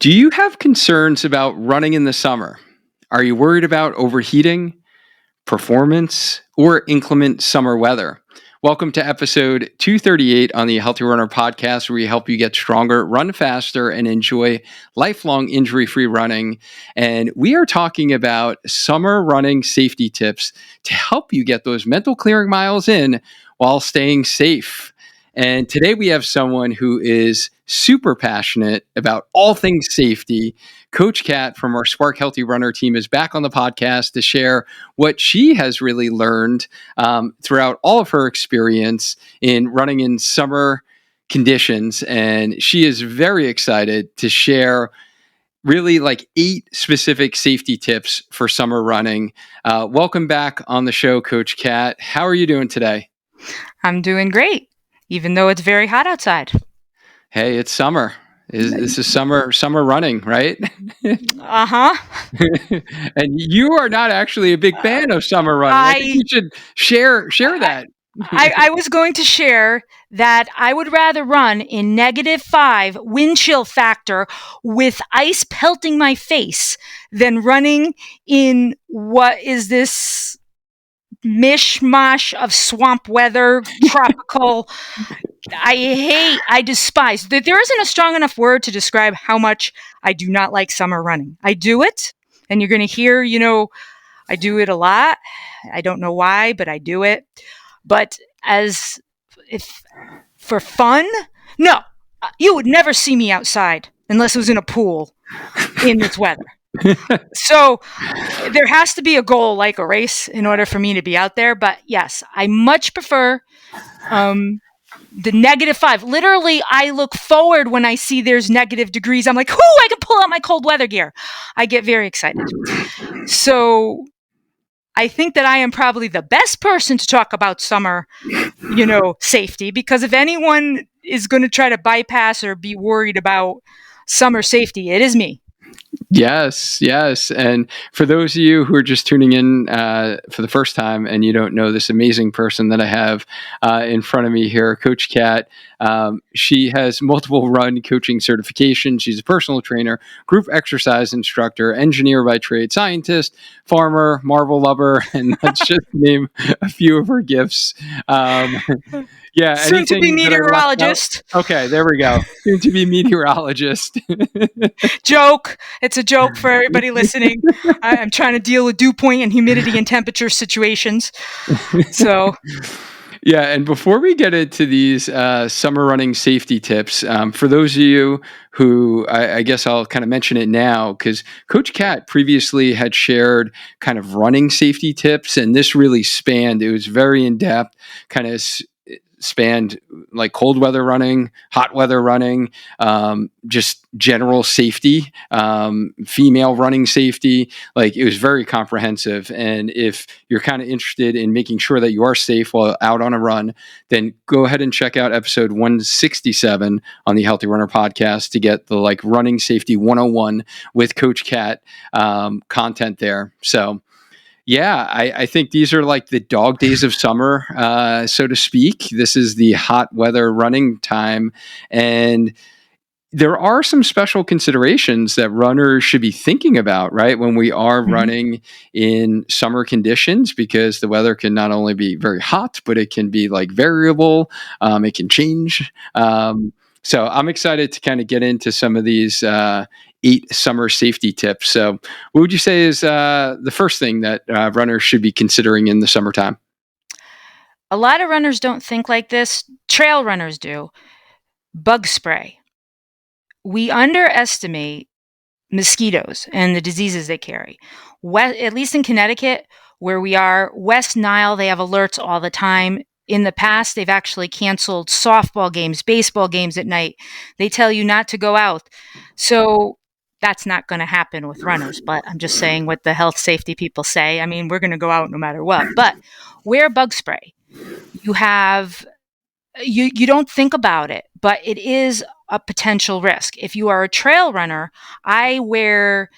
Do you have concerns about running in the summer? Are you worried about overheating, performance, or inclement summer weather? Welcome to episode 238 on the Healthy Runner podcast, where we help you get stronger, run faster, and enjoy lifelong injury free running. And we are talking about summer running safety tips to help you get those mental clearing miles in while staying safe. And today we have someone who is super passionate about all things safety. Coach Kat from our Spark Healthy Runner team is back on the podcast to share what she has really learned throughout all of her experience in running in summer conditions. And she is very excited to share really like 8 specific safety tips for summer running. Welcome back on the show, Coach Kat. How are you doing today? I'm doing great, even though it's very hot outside. Hey, it's summer. This is summer running, right? Uh-huh. And you are not actually a big fan of summer running. I think you should share that. I was going to share that I would rather run in -5 wind chill factor with ice pelting my face than running in what is this mishmash of swamp weather, tropical. I despise. There isn't a strong enough word to describe how much I do not like summer running. I do it, and you're going to hear, I do it a lot. I don't know why, but I do it. But if for fun, no, you would never see me outside unless it was in a pool in this weather. So there has to be a goal like a race in order for me to be out there. But yes, I much prefer the -5. Literally, I look forward when I see there's negative degrees. I'm like, I can pull out my cold weather gear. I get very excited. So I think that I am probably the best person to talk about summer, safety, because if anyone is going to try to bypass or be worried about summer safety, it is me. Yes. And for those of you who are just tuning in for the first time and you don't know this amazing person that I have in front of me here, Coach Kat, she has multiple run coaching certifications. She's a personal trainer, group exercise instructor, engineer by trade, scientist, farmer, Marvel lover, and that's just to name a few of her gifts. Yeah, soon to be meteorologist. Okay, there we go. Soon to be meteorologist. Joke. It's a joke for everybody listening. I'm trying to deal with dew point and humidity and temperature situations. So. Yeah, and before we get into these summer running safety tips, for those of you who, I guess I'll kind of mention it now, because Coach Kat previously had shared kind of running safety tips, and this really spanned, it was very in-depth, kind of spanned like cold weather running, hot weather running, just general safety, female running safety. Like it was very comprehensive. And if you're kind of interested in making sure that you are safe while out on a run, then go ahead and check out episode 167 on the Healthy Runner podcast to get the like running safety 101 with Coach Kat content there. So yeah, I think these are like the dog days of summer, so to speak. This is the hot weather running time. And there are some special considerations that runners should be thinking about, right? When we are running in summer conditions, because the weather can not only be very hot, but it can be like variable. It can change. So I'm excited to kind of get into some of these 8 summer safety tips. So what would you say is the first thing that runners should be considering in the summertime? A lot of runners don't think like this. Trail runners do. Bug spray. We underestimate mosquitoes and the diseases they carry. At least in Connecticut, where we are, West Nile, they have alerts all the time. In the past, they've actually canceled softball games, baseball games at night. They tell you not to go out. So that's not going to happen with runners, but I'm just saying what the health safety people say. I mean, we're going to go out no matter what. But wear bug spray. You don't think about it, but it is a potential risk. If you are a trail runner, I wear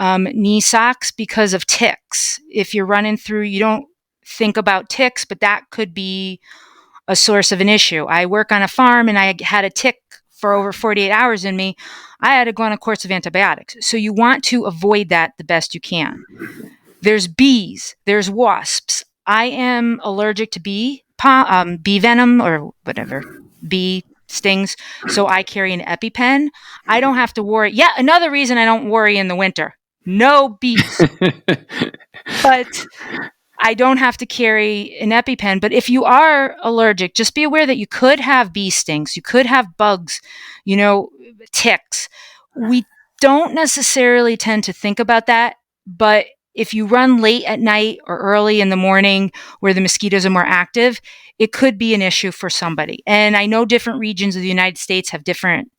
knee socks because of ticks. If you're running through, you don't think about ticks, but that could be a source of an issue. I work on a farm and I had a tick for over 48 hours in me. I had to go on a course of antibiotics. So you want to avoid that the best you can. There's bees, there's wasps. I am allergic to bee venom or whatever, bee stings. So I carry an EpiPen. I don't have to worry. Yeah, another reason I don't worry in the winter. No bees. But I don't have to carry an EpiPen. But if you are allergic, just be aware that you could have bee stings, you could have bugs, ticks. We don't necessarily tend to think about that, but if you run late at night or early in the morning where the mosquitoes are more active, it could be an issue for somebody. And I know different regions of the United States have different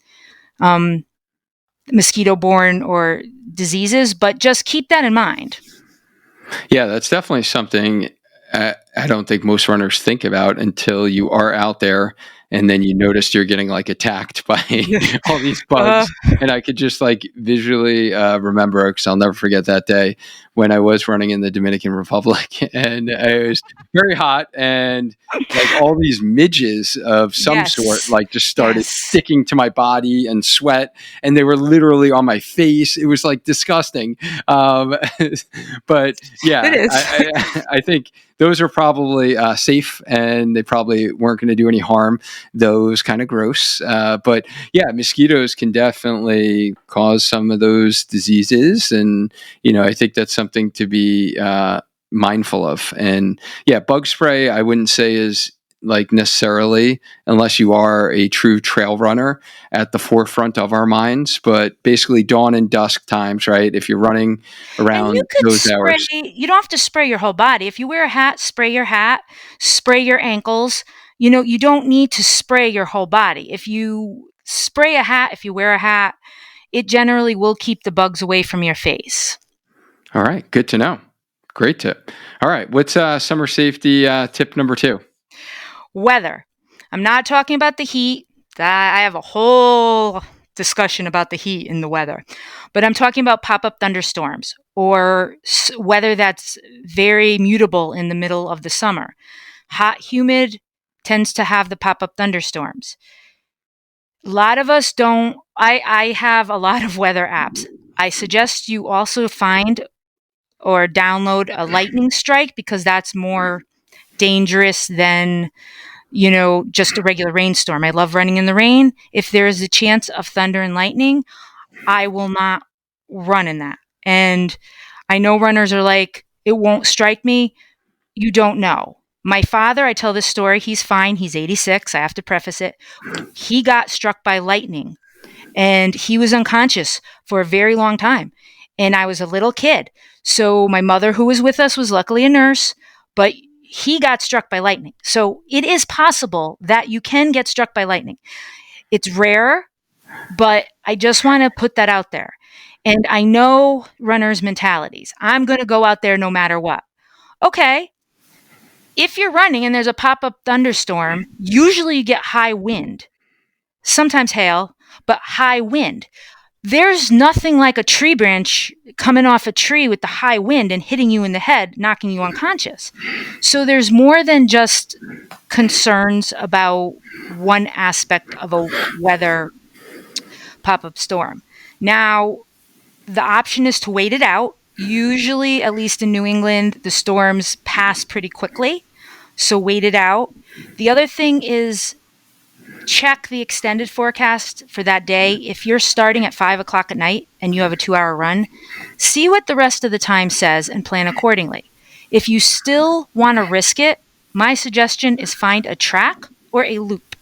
mosquito-borne or diseases, but just keep that in mind. Yeah, that's definitely something I don't think most runners think about until you are out there and then you notice you're getting like attacked by all these bugs. And I could just like visually remember, because I'll never forget that day when I was running in the Dominican Republic and it was very hot and like all these midges of some sort like just started sticking to my body and sweat, and they were literally on my face. It was like disgusting. But yeah, it is. I think those are probably safe, and they probably weren't going to do any harm. Those kind of gross. But yeah, mosquitoes can definitely cause some of those diseases. And, I think that's something to be mindful of. And yeah, bug spray, I wouldn't say is like necessarily, unless you are a true trail runner, at the forefront of our minds, but basically dawn and dusk times, right? If you're running around those hours. You don't have to spray your whole body. If you wear a hat, spray your hat, spray your ankles. You don't need to spray your whole body. If you spray a hat, if you wear a hat, it generally will keep the bugs away from your face. All right. Good to know. Great tip. All right. What's summer safety tip number 2? Weather. I'm not talking about the heat. I have a whole discussion about the heat and the weather, but I'm talking about pop-up thunderstorms or weather that's very mutable in the middle of the summer. Hot, humid tends to have the pop-up thunderstorms. A lot of us don't. I have a lot of weather apps. I suggest you also find or download a lightning strike, because that's more dangerous than just a regular rainstorm. I love running in the rain. If there is a chance of thunder and lightning, I will not run in that. And I know runners are like, it won't strike me. You don't know. My father, I tell this story, he's fine. He's 86. I have to preface it. He got struck by lightning and he was unconscious for a very long time. And I was a little kid. So my mother, who was with us, was luckily a nurse, but he got struck by lightning. So it is possible that you can get struck by lightning. It's rare, but I just want to put that out there. And I know runners' mentalities. I'm going to go out there no matter what. Okay. If you're running and there's a pop-up thunderstorm, usually you get high wind, sometimes hail, but high wind. There's nothing like a tree branch coming off a tree with the high wind and hitting you in the head, knocking you unconscious. So there's more than just concerns about one aspect of a weather pop-up storm. Now, the option is to wait it out. Usually, at least in New England, the storms pass pretty quickly. So wait it out. The other thing is check the extended forecast for that day. If you're starting at 5 o'clock at night and you have a 2-hour run, see what the rest of the time says and plan accordingly. If you still want to risk it, my suggestion is find a track or a loop.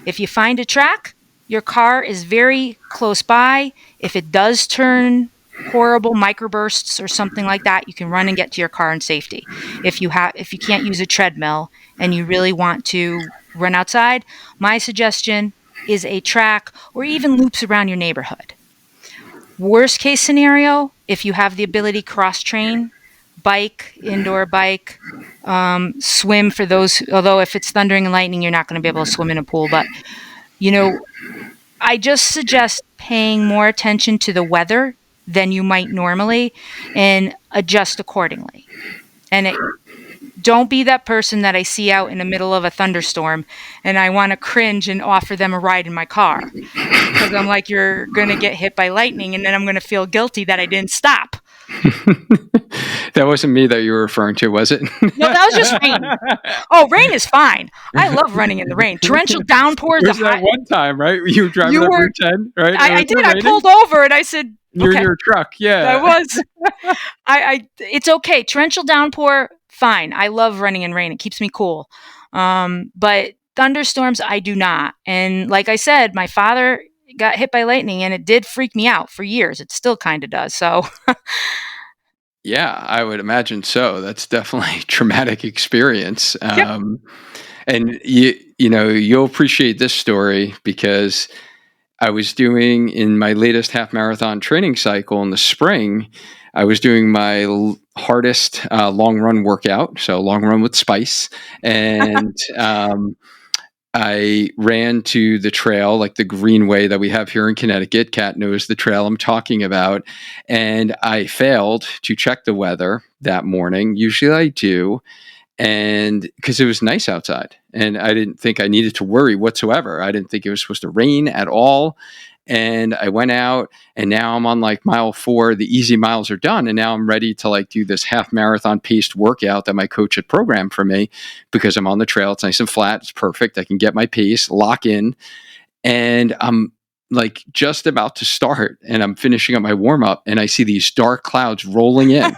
If you find a track, your car is very close by. If it does turn horrible microbursts or something like that, you can run and get to your car in safety. If you can't use a treadmill and you really want to run outside, my suggestion is a track or even loops around your neighborhood. Worst case scenario, if you have the ability, cross-train, bike, indoor bike, swim for those, although if it's thundering and lightning, you're not going to be able to swim in a pool. But, I just suggest paying more attention to the weather than you might normally and adjust accordingly. And don't be that person that I see out in the middle of a thunderstorm and I want to cringe and offer them a ride in my car because I'm like, you're going to get hit by lightning and then I'm going to feel guilty that I didn't stop. That wasn't me that you were referring to, was it? No, that was just rain. Oh, rain is fine. I love running in the rain. Torrential downpours. There's that one time, right? You were driving You up were. Route 10, right? I did. I pulled over and I said, You're in okay. your truck, yeah. That was. It's okay. Torrential downpour, fine. I love running in rain. It keeps me cool. But thunderstorms, I do not. And like I said, my father got hit by lightning and it did freak me out for years. It still kind of does. So. Yeah, I would imagine so. That's definitely a traumatic experience. Yep. And you'll appreciate this story because I was doing in my latest half marathon training cycle in the spring, I was doing my hardest long run workout. So long run with spice. And I ran to the trail, like the greenway that we have here in Connecticut. Kat knows the trail I'm talking about. And I failed to check the weather that morning. Usually I do. And because it was nice outside and I didn't think I needed to worry whatsoever. I didn't think it was supposed to rain at all. And I went out and now I'm on like mile 4. The easy miles are done. And now I'm ready to like do this half marathon paced workout that my coach had programmed for me because I'm on the trail. It's nice and flat. It's perfect. I can get my pace, lock in. And I'm like just about to start and I'm finishing up my warm up and I see these dark clouds rolling in.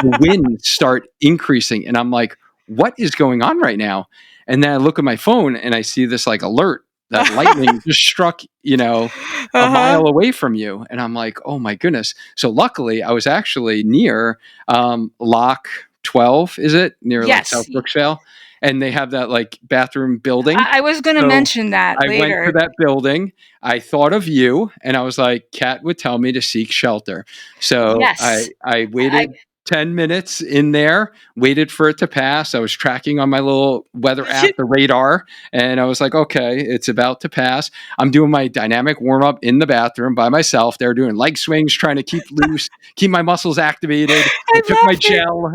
The winds start increasing and I'm like, what is going on right now? And then I look at my phone and I see this like alert that lightning just struck, a mile away from you. And I'm like, oh my goodness. So luckily I was actually near Lock 12, is it? Near like Yes. South Brooksville. And they have that like bathroom building. I was going to mention that I later. went to that building. I thought of you and I was like, Kat would tell me to seek shelter. So Yes. I waited 10 minutes in there, waited for it to pass. I was tracking on my little weather app, the radar, and I was like, okay, it's about to pass. I'm doing my dynamic warm up in the bathroom by myself. They're doing leg swings, trying to keep my muscles activated. I took my gel.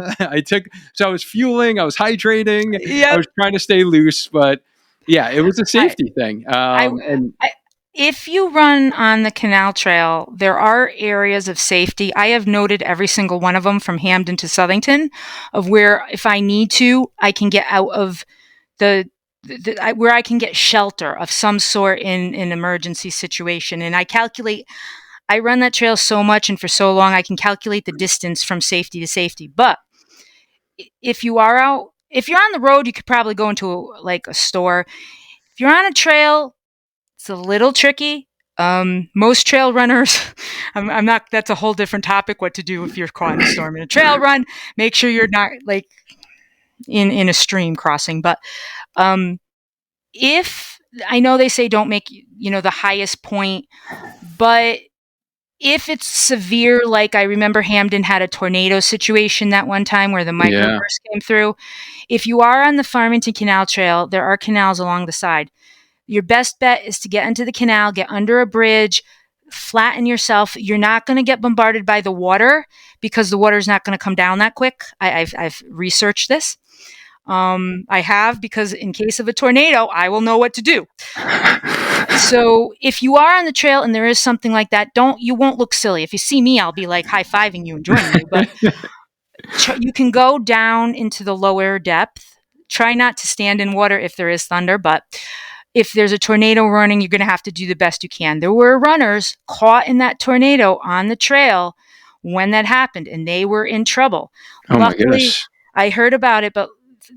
So I was fueling, I was hydrating, I was trying to stay loose, but yeah, it was a safety thing. If you run on the canal trail, there are areas of safety. I have noted every single one of them from Hamden to Southington of where if I need to, I can get out of where I can get shelter of some sort in an emergency situation. And I run that trail so much and for so long, I can calculate the distance from safety to safety. But if you're on the road, you could probably go into a store. If you're on a trail, it's a little tricky. Most trail runners, I'm not, that's a whole different topic, what to do if you're caught in a storm in a trail run. Make sure you're not like in a stream crossing. But if, I know they say don't make, the highest point, but if it's severe, like I remember Hamden had a tornado situation that one time where the microburst came through. If you are on the Farmington Canal Trail, there are canals along the side. Your best bet is to get into the canal, get under a bridge, flatten yourself. You're not going to get bombarded by the water because the water is not going to come down that quick. I've researched this. I have, because in case of a tornado, I will know what to do. So if you are on the trail and there is something like that, you won't look silly. If you see me, I'll be like high-fiving you and joining you. But you can go down into the lower depth. Try not to stand in water if there is thunder, but if there's a tornado running, you're going to have to do the best you can. There were runners caught in that tornado on the trail when that happened, and they were in trouble. Oh, my goodness. I heard about it, but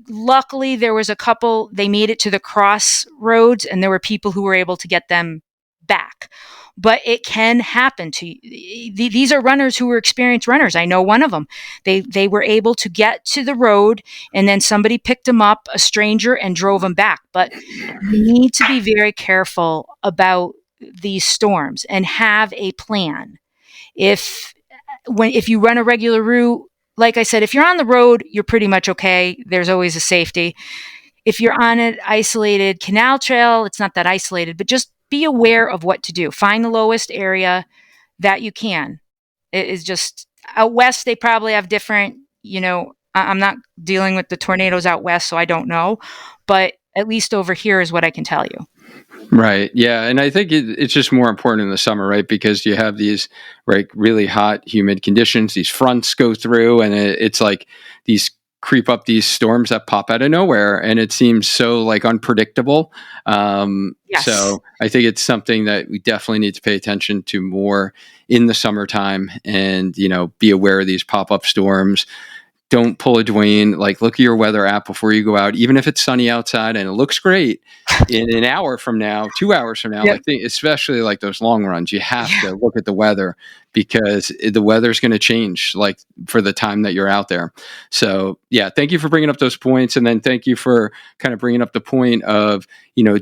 luckily there was a couple, they made it to the crossroads, and there were people who were able to get them back. But it can happen to you. These are runners who were experienced runners. I know one of them. They were able to get to the road, and then somebody picked them up, a stranger, and drove them back. But you need to be very careful about these storms and have a plan. If you run a regular route, like I said, if you're on the road, you're pretty much okay. There's always a safety. If you're on an isolated canal trail, it's not that isolated, but just be aware of what to do. Find the lowest area that you can. It is just out west. They probably have different, I'm not dealing with the tornadoes out west, so I don't know. But at least over here is what I can tell you. Right. Yeah. And I think it's just more important in the summer, right? Because you have these right really hot, humid conditions. These fronts go through, and it's like these creep up these storms that pop out of nowhere, and it seems so like unpredictable. Yes. So I think it's something that we definitely need to pay attention to more in the summertime, and be aware of these pop up storms. Don't pull a Duane. Like, look at your weather app before you go out, even if it's sunny outside and it looks great. In an hour from now, 2 hours from now, Yep. especially like those long runs, you have Yeah. to look at the weather, because the weather's going to change like for the time that you're out there. So yeah, thank you for bringing up those points, and then thank you for kind of bringing up the point of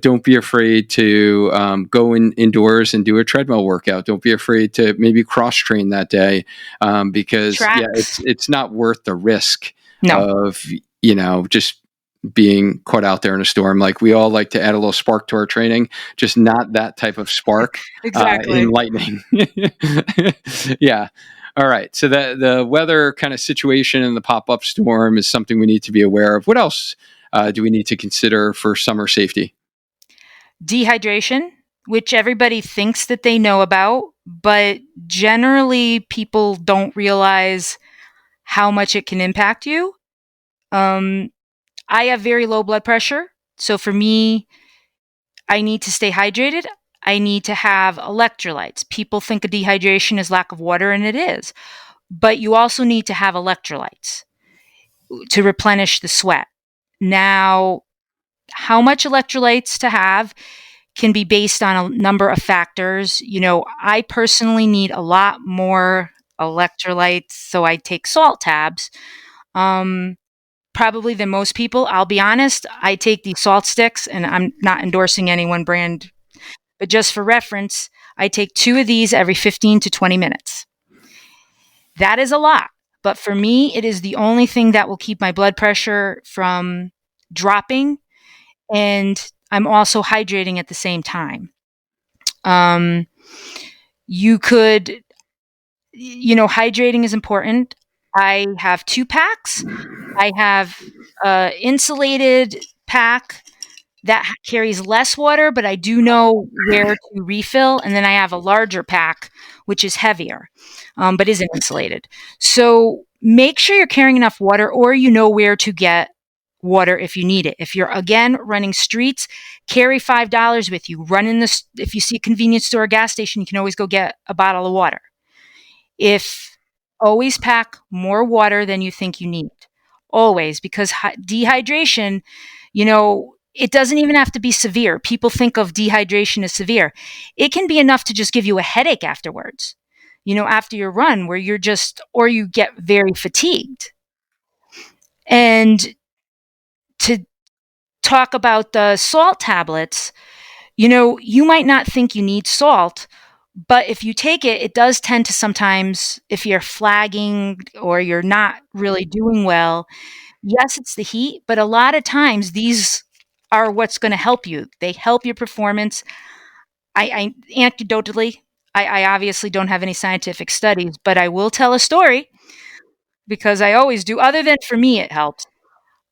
don't be afraid to go indoors and do a treadmill workout. Don't be afraid to maybe cross train that day, because yeah, Tracks. it's not worth the risk No. of just being caught out there in a storm. Like, we all like to add a little spark to our training, just not that type of spark in Exactly. lightning. Yeah. All right. So the weather kind of situation and the pop-up storm is something we need to be aware of. What else do we need to consider for summer safety? Dehydration, which everybody thinks that they know about, but generally people don't realize how much it can impact you. I have very low blood pressure. So for me, I need to stay hydrated. I need to have electrolytes. People think of dehydration as lack of water, and it is. But you also need to have electrolytes to replenish the sweat. Now, how much electrolytes to have can be based on a number of factors. I personally need a lot more electrolytes, so I take salt tabs. Probably than most people. I'll be honest, I take these salt sticks, and I'm not endorsing any one brand, but just for reference, I take 2 of these every 15 to 20 minutes. That is a lot, but for me, it is the only thing that will keep my blood pressure from dropping, and I'm also hydrating at the same time. Um, you could, hydrating is important. I have 2 packs. I have a insulated pack that carries less water, but I do know where to refill. And then I have a larger pack, which is heavier, but isn't insulated. So make sure you're carrying enough water, or you know where to get water if you need it. If you're, again, running streets, carry $5 with you. If you see a convenience store or gas station, you can always go get a bottle of water. If Always pack more water than you think you need. Always, because dehydration, it doesn't even have to be severe. People think of dehydration as severe. It can be enough to just give you a headache afterwards, after your run, where or you get very fatigued. And to talk about the salt tablets, you might not think you need salt, but if you take it, it does tend to sometimes, if you're flagging or you're not really doing well, yes, it's the heat, but a lot of times these are what's going to help you. They help your performance. I anecdotally, I obviously don't have any scientific studies, but I will tell a story because I always do. Other than for me, it helps.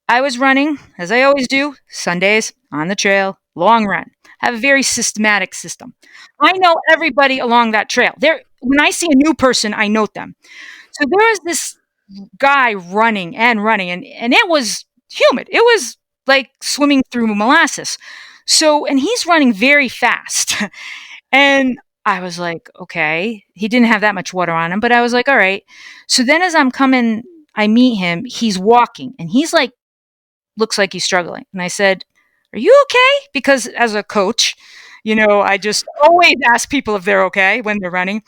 I was running, as I always do, Sundays on the trail, long run. I have a very systematic system. I know everybody along that trail. When I see a new person, I note them. So there was this guy running and running, and it was humid. It was like swimming through molasses. So, and he's running very fast. And I was like, okay. He didn't have that much water on him, but I was like, all right. So then as I'm coming, I meet him. He's walking, and he's like, looks like he's struggling. And I said, are you okay? Because as a coach, I just always ask people if they're okay when they're running.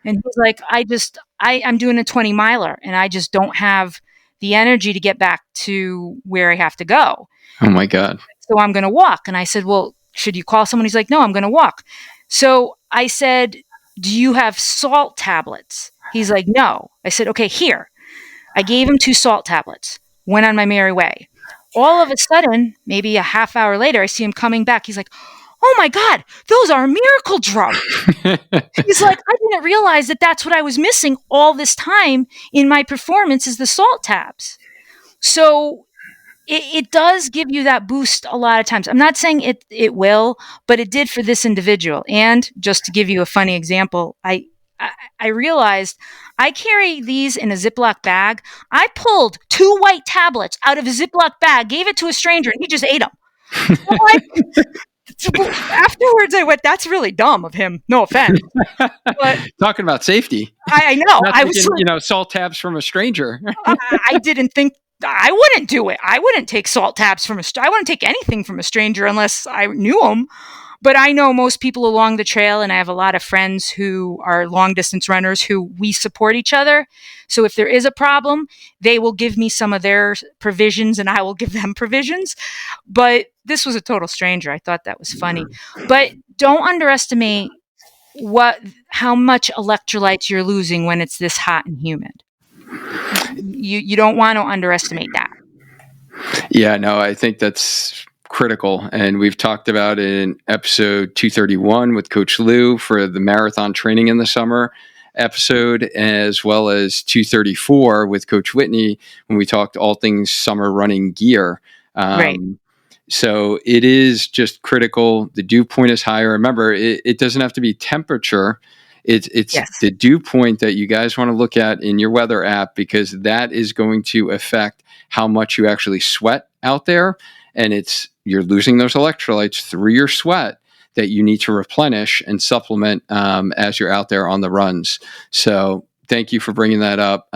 And he's like, I'm doing a 20 miler, and I just don't have the energy to get back to where I have to go. Oh my God. So I'm going to walk. And I said, well, should you call someone? He's like, no, I'm going to walk. So I said, do you have salt tablets? He's like, no. I said, okay, here. I gave him 2 salt tablets, went on my merry way. All of a sudden, maybe a half hour later, I see him coming back. He's like, oh my God, those are Miracle Drug. He's like, I didn't realize that that's what I was missing all this time in my performance is the salt tabs. So it does give you that boost a lot of times. I'm not saying it will, but it did for this individual. And just to give you a funny example, I realized I carry these in a Ziploc bag. I pulled 2 white tablets out of a Ziploc bag, gave it to a stranger, and he just ate them. Like, afterwards, I went, "That's really dumb of him. No offense." But Talking about safety, I know. not I was taking, like, salt tabs from a stranger. I didn't think I wouldn't do it. I wouldn't take salt tabs from I wouldn't take anything from a stranger unless I knew them. But I know most people along the trail, and I have a lot of friends who are long distance runners who we support each other. So if there is a problem, they will give me some of their provisions and I will give them provisions. But this was a total stranger. I thought that was funny. But don't underestimate how much electrolytes you're losing when it's this hot and humid. You don't want to underestimate that. Yeah, no, I think that's critical. And we've talked about it in episode 231 with Coach Lou for the marathon training in the summer episode, as well as 234 with Coach Whitney when we talked all things summer running gear. Right. So it is just critical. The dew point is higher. Remember, it doesn't have to be temperature. It's Yes. the dew point that you guys want to look at in your weather app, because that is going to affect how much you actually sweat out there. And you're losing those electrolytes through your sweat that you need to replenish and supplement as you're out there on the runs. So thank you for bringing that up.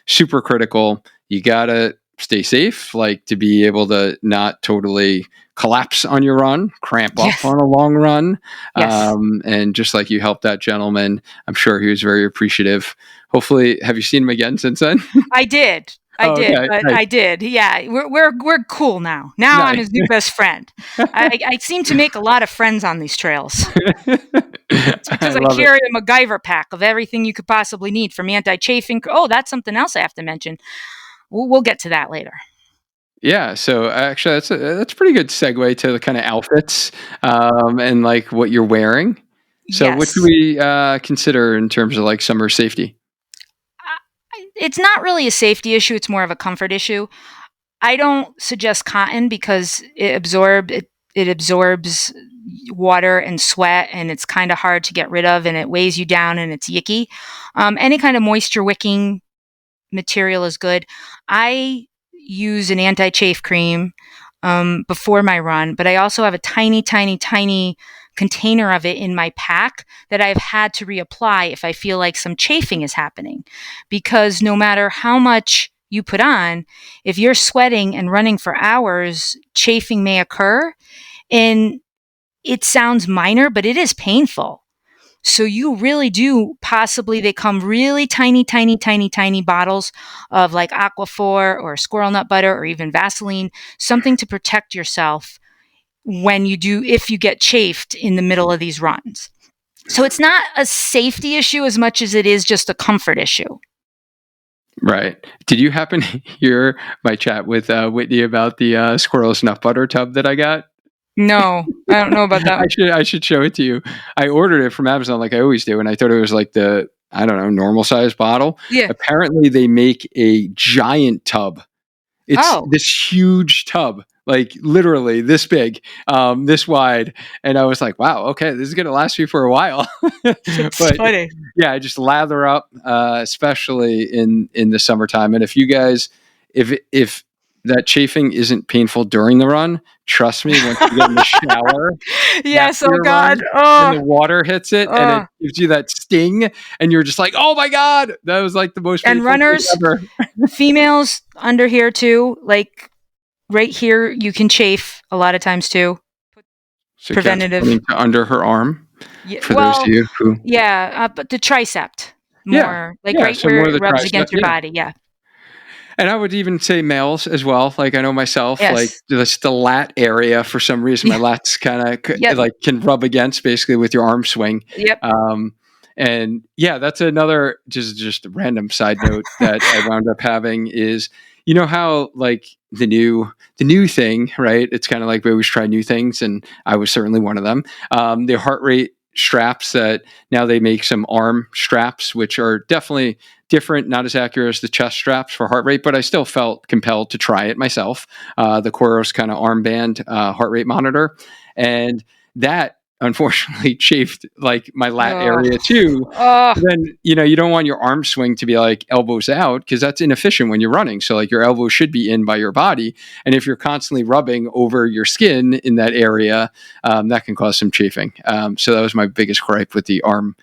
Super critical. You got to stay safe, like to be able to not totally collapse on your run, cramp up on a long run. Yes. And just like you helped that gentleman, I'm sure he was very appreciative. Hopefully, have you seen him again since then? I did. Okay, But nice. I did. Yeah, we're cool now. Now Nice. I'm his new best friend. I seem to make a lot of friends on these trails. It's because I carry a MacGyver pack of everything you could possibly need, from anti-chafing. Oh, that's something else I have to mention. We'll get to that later. Yeah, so actually, that's a pretty good segue to the kind of outfits and like what you're wearing. So, what do Yes. we consider in terms of like summer safety? It's not really a safety issue. It's more of a comfort issue. I don't suggest cotton because it absorbs water and sweat, and it's kind of hard to get rid of, and it weighs you down, and it's yicky. Any kind of moisture wicking material is good. I use an anti-chafe cream before my run, but I also have a tiny, tiny, tiny container of it in my pack that I've had to reapply if I feel like some chafing is happening. Because no matter how much you put on, if you're sweating and running for hours, chafing may occur. And it sounds minor, but it is painful. So you really do possibly, they come really tiny, tiny, tiny, tiny bottles of like Aquaphor or squirrel nut butter or even Vaseline, something to protect yourself if you get chafed in the middle of these runs. So it's not a safety issue as much as it is just a comfort issue. Right. Did you happen to hear my chat with Whitney about the squirrel's nut butter tub that I got? No, I don't know about that. I should show it to you. I ordered it from Amazon like I always do, and I thought it was like the, I don't know, normal size bottle. Yeah. Apparently they make a giant tub. It's this huge tub, like literally this big, this wide. And I was like, wow, okay, this is going to last me for a while. It's funny. Yeah, I just lather up, especially in the summertime. And if you guys, if that chafing isn't painful during the run, trust me, once you get in the shower, yes, after oh your God, run, and the water hits it, and it gives you that sting, and you're just like, oh my God, that was like the most and painful runners, thing ever. females under here too, like right here, you can chafe a lot of times too. So Preventative. Kat's pointing to under her arm. Yeah, For those of you who, but the tricep more, like right so where more of the it rubs tricep, against your body. Yeah. And I would even say males as well. Like I know myself, like Yes. the lat area, for some reason, my lats kind of like can rub against basically with your arm swing. Yep. And yeah, that's another just a random side note that I wound up having is, you know how like the new thing, right? It's kind of like we always try new things, and I was certainly one of them. The heart rate straps that now they make some arm straps, which are definitely different, not as accurate as the chest straps for heart rate, but I still felt compelled to try it myself. The Coros kind of armband heart rate monitor. And that unfortunately chafed like my lat area too. Oh, Then, you don't want your arm swing to be like elbows out because that's inefficient when you're running. So like your elbow should be in by your body. And if you're constantly rubbing over your skin in that area, that can cause some chafing. So that was my biggest gripe with the arm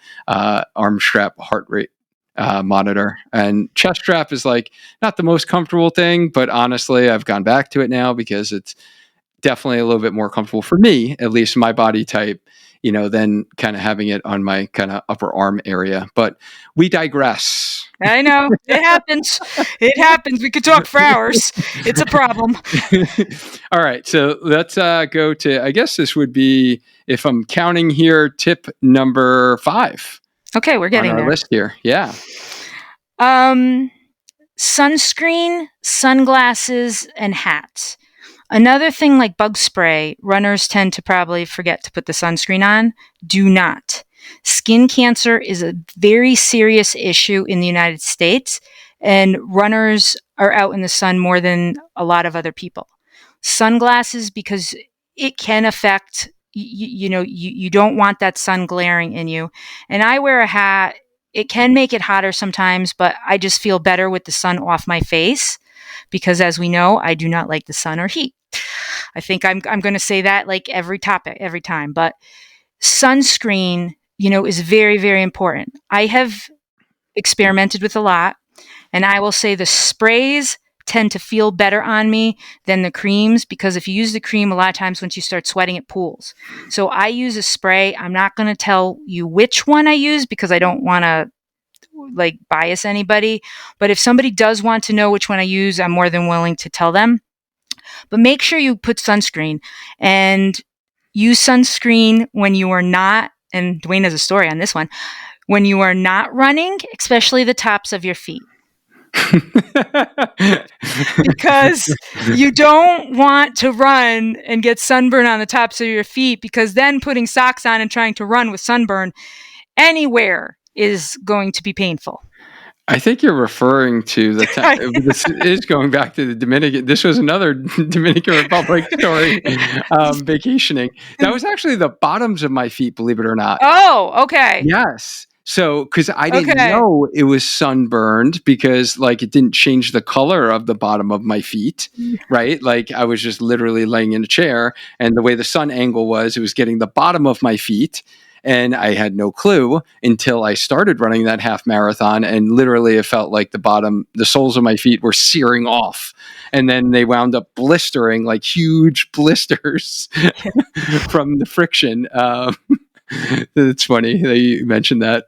strap heart rate monitor. And chest strap is like not the most comfortable thing, but honestly, I've gone back to it now because it's definitely a little bit more comfortable for me, at least my body type, than kind of having it on my kind of upper arm area. But we digress. I know. It happens. It happens. We could talk for hours. It's a problem. All right. So let's go to, I guess this would be, if I'm counting here, tip number 5. Okay, we're getting on our there. list here. Yeah. Sunscreen, sunglasses, and hats. Another thing like bug spray, runners tend to probably forget to put the sunscreen on. Do not. Skin cancer is a very serious issue in the United States, and runners are out in the sun more than a lot of other people. Sunglasses, because it can affect, you don't want that sun glaring in you. And I wear a hat. It can make it hotter sometimes, but I just feel better with the sun off my face because, as we know, I do not like the sun or heat. I think I'm going to say that like every time, but sunscreen, is very, very important. I have experimented with a lot, and I will say the sprays tend to feel better on me than the creams because if you use the cream, a lot of times once you start sweating, it pools. So I use a spray. I'm not going to tell you which one I use because I don't want to like bias anybody. But if somebody does want to know which one I use, I'm more than willing to tell them. But make sure you put sunscreen and use sunscreen when you are not, and Duane has a story on this one, when you are not running, especially the tops of your feet. Because you don't want to run and get sunburn on the tops of your feet because then putting socks on and trying to run with sunburn anywhere is going to be painful. I think you're referring to the time. This is going back to the Dominican. This was another Dominican Republic story, vacationing. That was actually the bottoms of my feet, believe it or not. Oh, okay. Yes. So, because I didn't know it was sunburned because like it didn't change the color of the bottom of my feet, right? Like I was just literally laying in a chair and the way the sun angle was, it was getting the bottom of my feet. And I had no clue until I started running that half marathon. And literally it felt like the soles of my feet were searing off. And then they wound up blistering like huge blisters from the friction. It's funny that you mentioned that.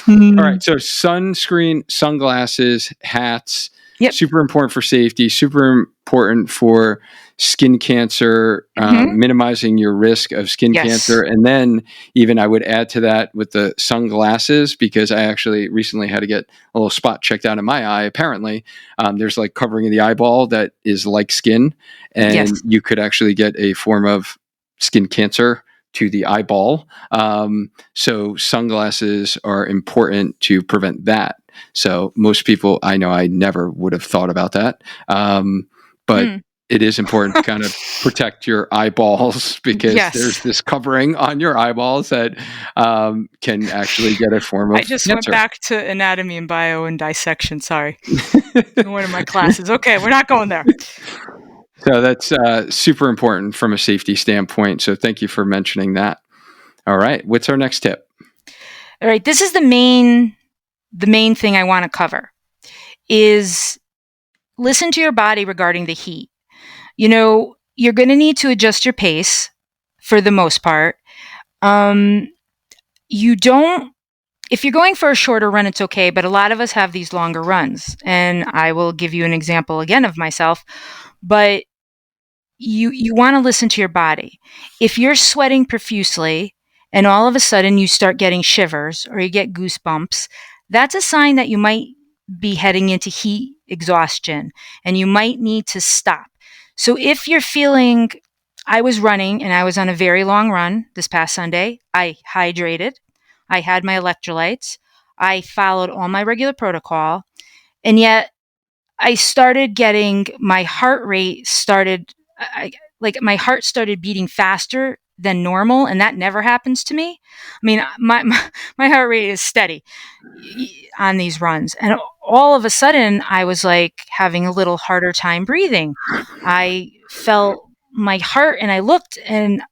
All right. So sunscreen, sunglasses, hats, super important for safety, super important for skin cancer, minimizing your risk of skin cancer. And then even I would add to that with the sunglasses, because I actually recently had to get a little spot checked out in my eye. Apparently, there's like covering of the eyeball that is like skin, and you could actually get a form of skin cancer to the eyeball. So sunglasses are important to prevent that. So most people, I know I never would have thought about that. But it is important to kind of protect your eyeballs because there's this covering on your eyeballs that can actually get a form of I just cancer. went back to anatomy and bio and dissection. Sorry. In one of my classes. Okay, we're not going there. So that's super important from a safety standpoint. So thank you for mentioning that. All right. What's our next tip? All right. This is the main thing I want to cover is listen to your body regarding the heat. You're going to need to adjust your pace for the most part. If you're going for a shorter run, it's okay. But a lot of us have these longer runs. And I will give you an example again of myself. But you want to listen to your body. If you're sweating profusely and all of a sudden you start getting shivers or you get goosebumps, that's a sign that you might be heading into heat exhaustion and you might need to stop. So if you're feeling I was running and I was on a very long run this past Sunday. I hydrated. I had my electrolytes. I followed all my regular protocol. And yet I started getting my heart rate started, like my heart started beating faster than normal. And that never happens to me. I mean, my heart rate is steady on these runs. And all of a sudden, I was like having a little harder time breathing. I felt my heart and I looked and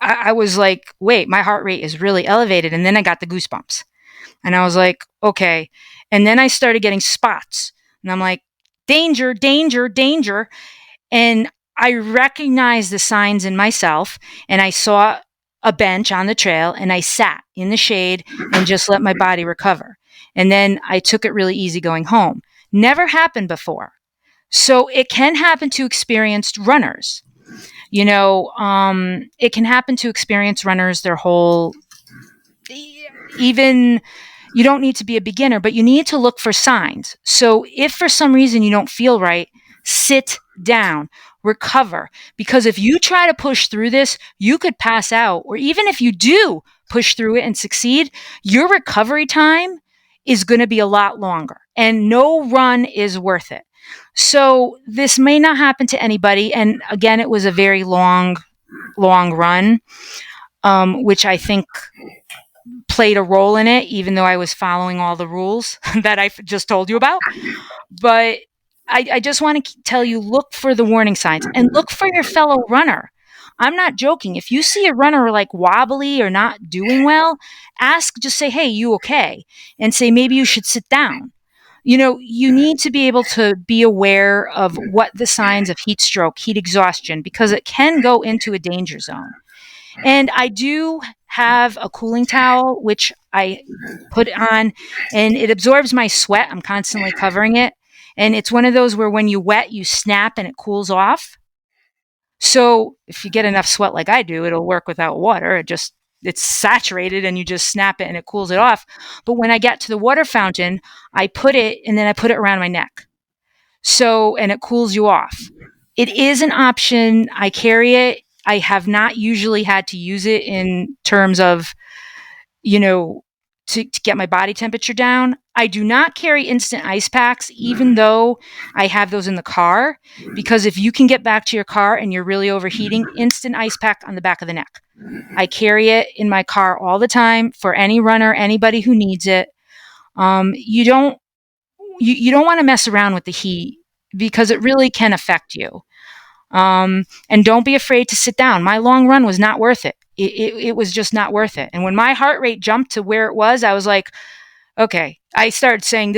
I was like, wait, my heart rate is really elevated. And then I got the goosebumps and I was like, okay. And then I started getting spots and I'm like, danger, danger, danger. And I recognized the signs in myself and I saw a bench on the trail and I sat in the shade and just let my body recover. And then I took it really easy going home. Never happened before. So it can happen to experienced runners. It can happen to experienced runners their whole, even you don't need to be a beginner, but you need to look for signs. So if for some reason you don't feel right, sit down, recover. Because if you try to push through this, you could pass out. Or even if you do push through it and succeed, your recovery time is going to be a lot longer. And no run is worth it. So this may not happen to anybody. And again, it was a very long, long run, which I think played a role in it, even though I was following all the rules that I just told you about. But I just want to tell you, look for the warning signs and look for your fellow runner. I'm not joking. If you see a runner like wobbly or not doing well, just say, hey, you okay? And say, maybe you should sit down. You need to be able to be aware of what the signs of heat stroke, heat exhaustion, because it can go into a danger zone. And I do have a cooling towel, which I put on and it absorbs my sweat. I'm constantly covering it. And it's one of those where when you wet, you snap and it cools off. So if you get enough sweat like I do, it'll work without water. It's saturated and you just snap it and it cools it off. But when I get to the water fountain, I put it and then I put it around my neck. And it cools you off. It is an option. I carry it. I have not usually had to use it in terms of, to get my body temperature down. I do not carry instant ice packs, even though I have those in the car, because if you can get back to your car and you're really overheating, instant ice pack on the back of the neck. I carry it in my car all the time for any runner, anybody who needs it. You don't want to mess around with the heat because it really can affect you. And don't be afraid to sit down. My long run was not worth it. It was just not worth it. And when my heart rate jumped to where it was, I was like, okay, I started saying,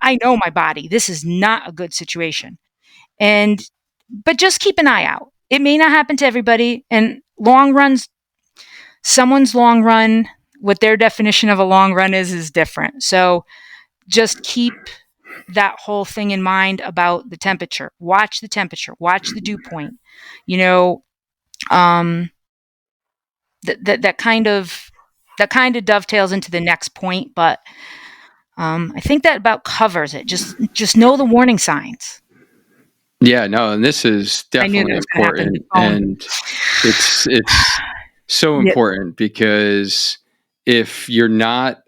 I know my body. This is not a good situation. But just keep an eye out. It may not happen to everybody. And long runs, someone's long run, what their definition of a long run is different. So just keep that whole thing in mind about the temperature. Watch the temperature. Watch the dew point. That kind of dovetails into the next point, but I think that about covers it. Just know the warning signs. Yeah, no, and this is definitely important, and it's so important because if you're not,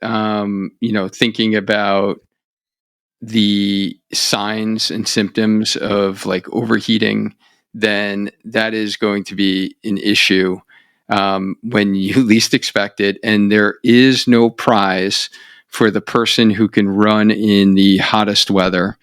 thinking about the signs and symptoms of like overheating, then that is going to be an issue when you least expect it. And there is no prize for the person who can run in the hottest weather,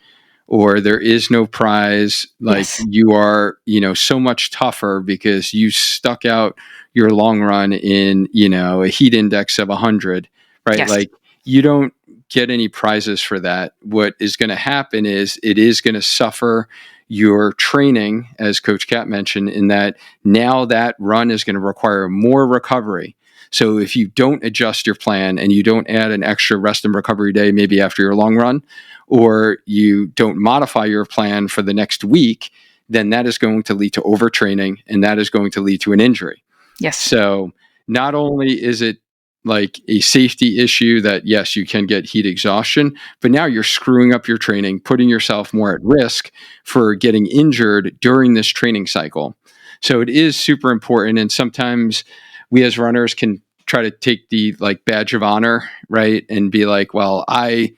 or there is no prize like you are, so much tougher because you stuck out your long run in, a heat index of 100, right? Yes. Like you don't get any prizes for that. What is going to happen is it is going to suffer your training, as Coach Kat mentioned, in that now that run is going to require more recovery. So if you don't adjust your plan and you don't add an extra rest and recovery day, maybe after your long run, or you don't modify your plan for the next week, then that is going to lead to overtraining and that is going to lead to an injury. Yes. So not only is it like a safety issue that, yes, you can get heat exhaustion, but now you're screwing up your training, putting yourself more at risk for getting injured during this training cycle. So it is super important. And sometimes we as runners can try to take the like badge of honor, right? And be like, well, I,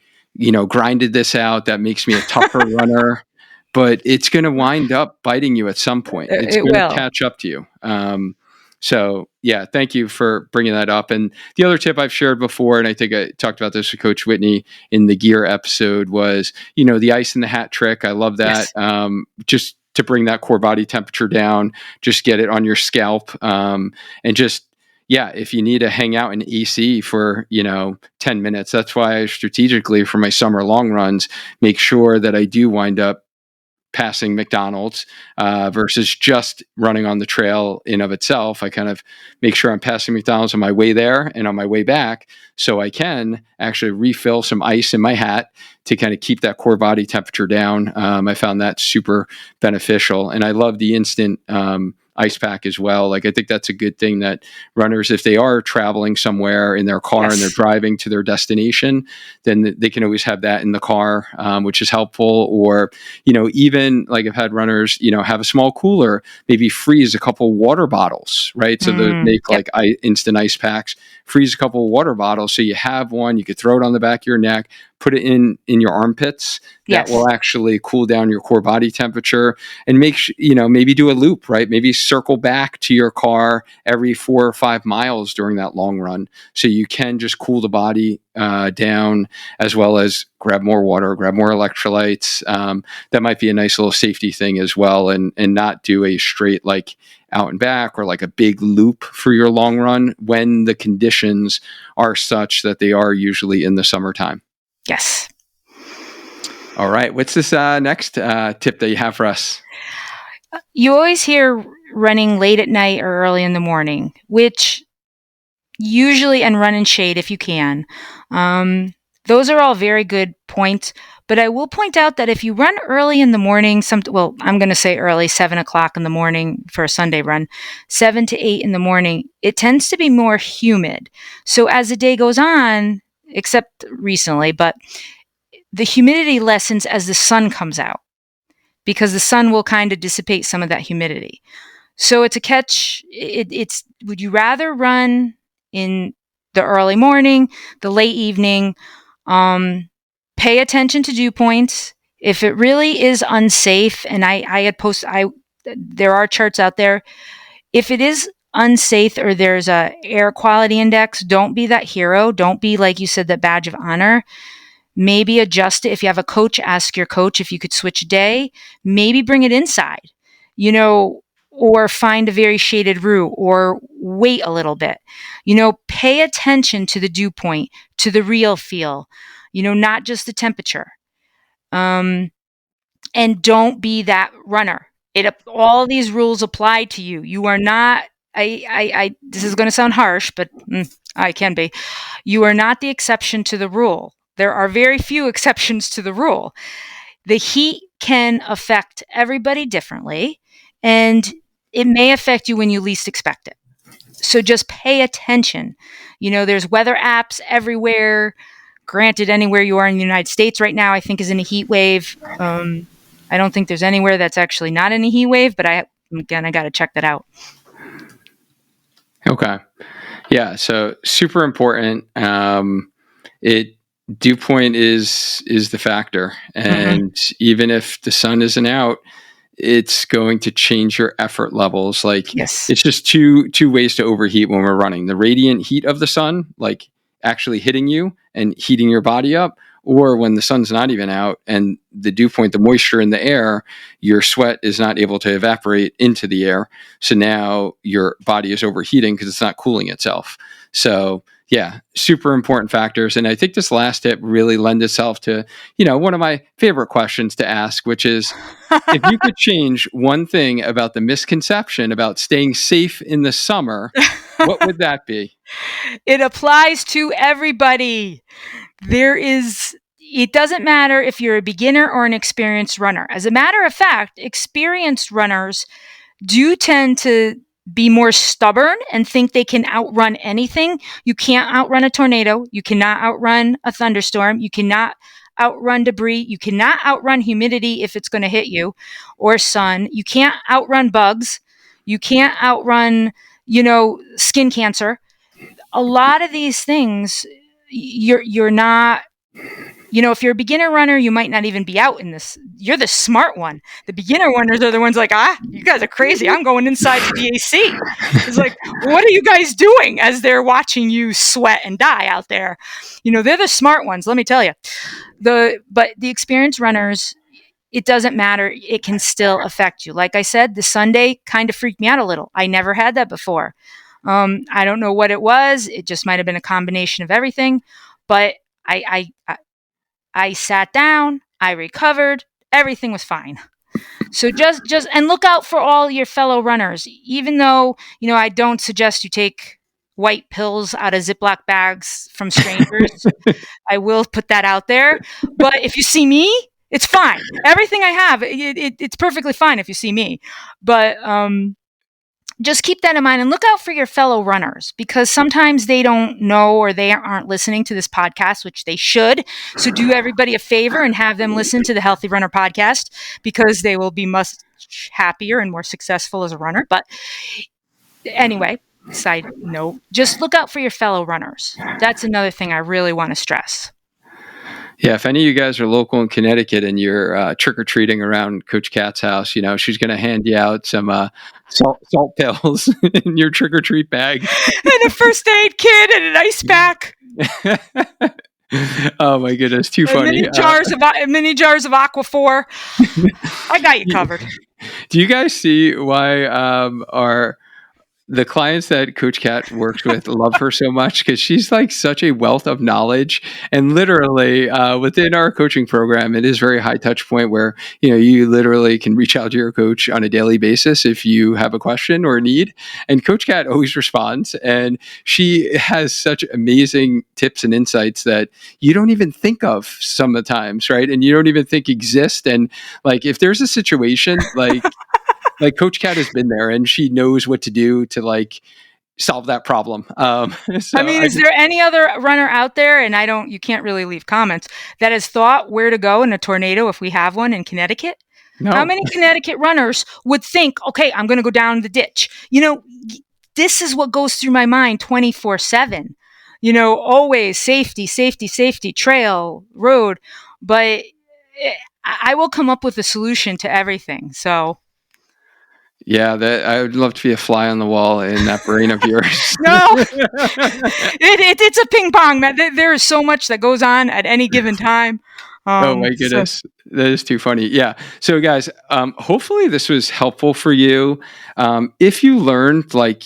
grinded this out. That makes me a tougher runner. But it's going to wind up biting you at some point. It's It going to will. catch up to you. So yeah, thank you for bringing that up. And the other tip I've shared before, and I think I talked about this with Coach Whitney in the gear episode, was the ice in the hat trick. I love that. Yes. Just to bring that core body temperature down, just get it on your scalp, and just if you need to hang out in AC for 10 minutes, that's why I strategically for my summer long runs make sure that I do wind up passing McDonald's versus just running on the trail in of itself. I kind of make sure I'm passing McDonald's on my way there and on my way back, so I can actually refill some ice in my hat to kind of keep that core body temperature down. I found that super beneficial, and I love the instant ice pack as well. Like, I think that's a good thing that runners, if they are traveling somewhere in their car and they're driving to their destination, then they can always have that in the car, which is helpful. Or, even like I've had runners, have a small cooler, maybe freeze a couple water bottles, right? So they make Yep. like instant ice packs, freeze a couple of water bottles. So you have one, you could throw it on the back of your neck, put it in your armpits. That Yes. will actually cool down your core body temperature, and make maybe do a loop, right? Maybe circle back to your car every 4 or 5 miles during that long run, so you can just cool the body down, as well as grab more water, grab more electrolytes. That might be a nice little safety thing as well, and not do a straight like out and back or like a big loop for your long run when the conditions are such that they are usually in the summertime. Yes. All right. What's this next tip that you have for us? You always hear running late at night or early in the morning, which usually, and run in shade if you can. Those are all very good points. But I will point out that if you run early in the morning, I'm going to say early, 7 o'clock in the morning for a Sunday run, 7 to 8 in the morning, it tends to be more humid. So as the day goes on, except recently, but the humidity lessens as the sun comes out, because the sun will kind of dissipate some of that humidity. So it's a catch. It's would you rather run in the early morning, the late evening? Pay attention to dew points. If it really is unsafe, and there are charts out there. If it is unsafe or there's a air quality index, don't be that hero. Don't be, like you said, that badge of honor. Maybe adjust it. If you have a coach, ask your coach if you could switch a day. Maybe bring it inside, or find a very shaded route, or wait a little bit. Pay attention to the dew point, to the real feel, not just the temperature. And don't be that runner. All these rules apply to you. You are not, this is going to sound harsh, but I can be. You are not the exception to the rule. There are very few exceptions to the rule. The heat can affect everybody differently, and it may affect you when you least expect it. So just pay attention. There's weather apps everywhere. Granted, anywhere you are in the United States right now, I think, is in a heat wave. I don't think there's anywhere that's actually not in a heat wave, but I got to check that out. Okay. Yeah. So super important. Dew point is the factor, and even if the sun isn't out, it's going to change your effort levels. Like, Yes. it's just two ways to overheat when we're running: the radiant heat of the sun, like actually hitting you and heating your body up, or when the sun's not even out and the dew point, the moisture in the air, your sweat is not able to evaporate into the air. So now your body is overheating because it's not cooling itself. So yeah, super important factors. And I think this last tip really lends itself to, one of my favorite questions to ask, which is, if you could change one thing about the misconception about staying safe in the summer, what would that be? It applies to everybody. It doesn't matter if you're a beginner or an experienced runner. As a matter of fact, experienced runners do tend to be more stubborn and think they can outrun anything. You can't outrun a tornado. You cannot outrun a thunderstorm. You cannot outrun debris. You cannot outrun humidity if it's going to hit you, or sun. You can't outrun bugs. You can't outrun, skin cancer. A lot of these things, you're not, if you're a beginner runner, you might not even be out in this. You're the smart one. The beginner runners are the ones like, you guys are crazy. I'm going inside the AC. It's like, what are you guys doing as they're watching you sweat and die out there? They're the smart ones, let me tell you. But the experienced runners, it doesn't matter. It can still affect you. Like I said, the Sunday kind of freaked me out a little. I never had that before. I don't know what it was. It just might have been a combination of everything. But I sat down. I recovered. Everything was fine. So just and look out for all your fellow runners. Even though I don't suggest you take white pills out of Ziploc bags from strangers. I will put that out there. But if you see me, it's fine. Everything I have, it's perfectly fine if you see me. But just keep that in mind and look out for your fellow runners, because sometimes they don't know or they aren't listening to this podcast, which they should. So do everybody a favor and have them listen to the Healthy Runner podcast, because they will be much happier and more successful as a runner. But anyway, side note, just look out for your fellow runners. That's another thing I really want to stress. Yeah, if any of you guys are local in Connecticut and you're trick-or-treating around Coach Kat's house, she's going to hand you out some salt pills in your trick-or-treat bag. And a first aid kit and an ice pack. Oh my goodness, too funny. Mini jars of Aquaphor. I got you covered. Do you guys see why the clients that Coach Kat works with love her so much? Because she's like such a wealth of knowledge, and literally within our coaching program, it is very high touch point where you literally can reach out to your coach on a daily basis if you have a question or a need, and Coach Kat always responds, and she has such amazing tips and insights that you don't even think of some of the times, right? And you don't even think exist. And like if there's a situation like Coach Kat has been there and she knows what to do to like solve that problem. Is there any other runner out there, and you can't really leave comments, that has thought where to go in a tornado if we have one in Connecticut? No. How many Connecticut runners would think, okay, I'm going to go down the ditch? This is what goes through my mind 24/7. Always safety, safety, safety, trail, road. But I will come up with a solution to everything. So. Yeah, I would love to be a fly on the wall in that brain of yours. No, it's a ping pong, man. There is so much that goes on at any given time. Oh my goodness, that is too funny. Yeah. So guys, hopefully this was helpful for you. If you learned like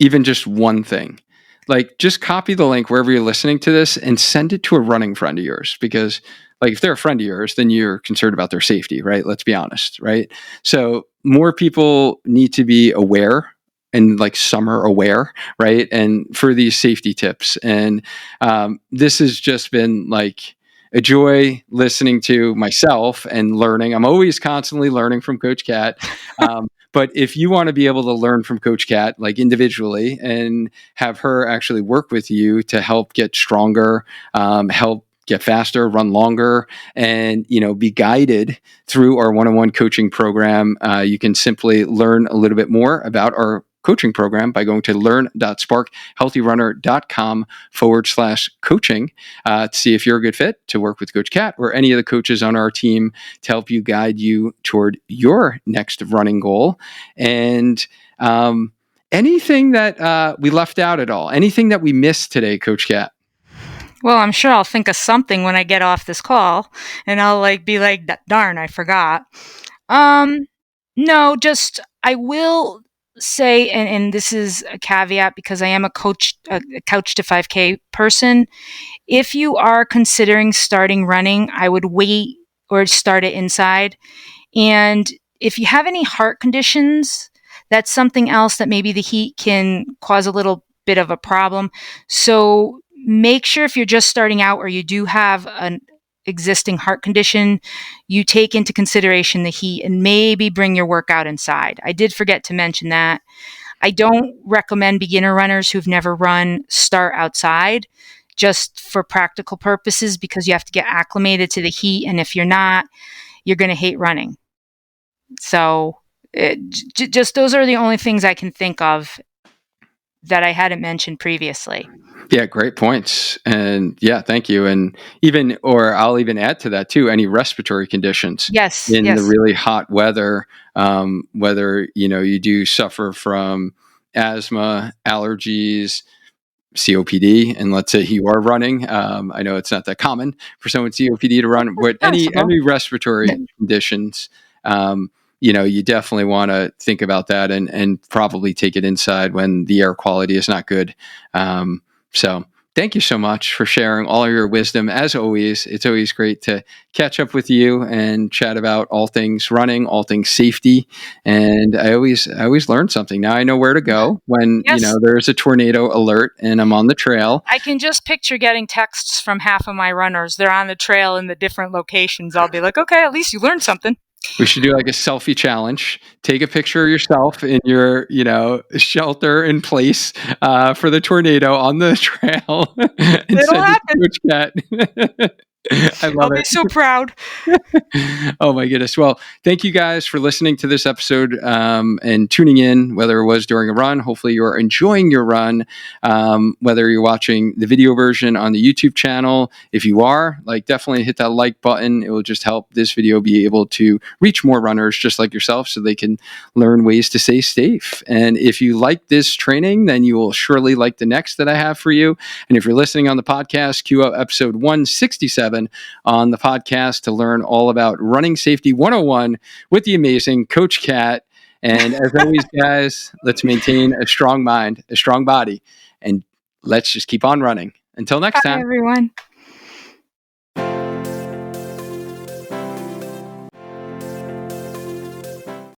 even just one thing, like just copy the link wherever you're listening to this and send it to a running friend of yours, because like if they're a friend of yours, then you're concerned about their safety, right? Let's be honest, right? So more people need to be aware, and like summer aware, right? And for these safety tips. And this has just been like a joy listening to myself and learning. I'm always constantly learning from Coach Kat. But if you want to be able to learn from Coach Kat, like individually, and have her actually work with you to help get stronger, help get faster, run longer, and be guided through our one-on-one coaching program, you can simply learn a little bit more about our coaching program by going to learn.sparkhealthyrunner.com/coaching to see if you're a good fit to work with Coach Kat or any of the coaches on our team to help you guide you toward your next running goal. And anything that we left out at all, anything that we missed today, Coach Kat? Well, I'm sure I'll think of something when I get off this call, and I'll be like, darn, I forgot. No, just I will say, and this is a caveat because I am a Couch to 5K person. If you are considering starting running, I would wait or start it inside. And if you have any heart conditions, that's something else that maybe the heat can cause a little bit of a problem. So make sure if you're just starting out or you do have an existing heart condition, you take into consideration the heat and maybe bring your workout inside. I did forget to mention that. I don't recommend beginner runners who've never run start outside just for practical purposes, because you have to get acclimated to the heat. And if you're not, you're going to hate running. So Just those are the only things I can think of that I hadn't mentioned previously. Yeah, great points. And yeah, thank you. And I'll even add to that too, any respiratory conditions Yes, in the yes. really hot weather, whether, you do suffer from asthma, allergies, COPD, and let's say you are running. I know it's not that common for someone with COPD to run, but Possible. any respiratory conditions, you definitely want to think about that and probably take it inside when the air quality is not good. So thank you so much for sharing all of your wisdom. As always, it's always great to catch up with you and chat about all things running, all things safety. And I always learn something. Now I know where to go when, Yes. there's a tornado alert and I'm on the trail. I can just picture getting texts from half of my runners. They're on the trail in the different locations. I'll be like, okay, at least you learned something. We should do like a selfie challenge. Take a picture of yourself in your, shelter in place for the tornado on the trail and It'll send it happen. to Coach Cat. I love I'll be it. so proud. Oh my goodness. Well, thank you guys for listening to this episode and tuning in, whether it was during a run. Hopefully you're enjoying your run, whether you're watching the video version on the YouTube channel. If you are, definitely hit that like button. It will just help this video be able to reach more runners just like yourself so they can learn ways to stay safe. And if you like this training, then you will surely like the next that I have for you. And if you're listening on the podcast, queue up episode 167 on the podcast to learn all about running safety 101 with the amazing Coach Cat. And as always, guys, let's maintain a strong mind, a strong body, and let's just keep on running. Until next Bye, time. everyone.